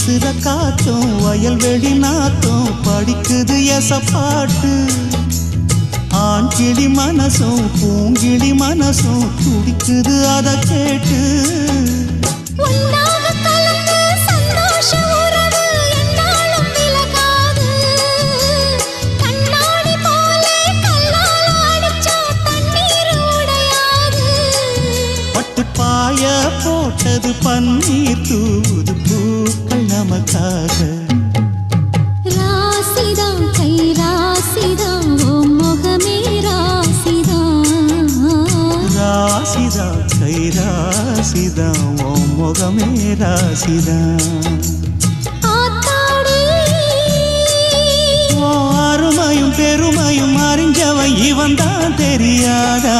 வீசுற காத்தும் வயல்வெளி நாத்தும் படிக்குது எசப்பாட்டு ஆண்கிளி மனசும் பூங்கிளி மனசும் துடிக்குது அத கேட்டு பாய போட்டது பன்னீர் தூது பூக்கள் நமக்காக ராசிதான் கை ராசிதான் ஓ முகமே ராசிதான் ராசிதான் கை ராசிதான் ஓ முகமே ராசிதான் அருமையும் பெருமையும் அறிஞ்சவன் இவன் தான் தெரியாதா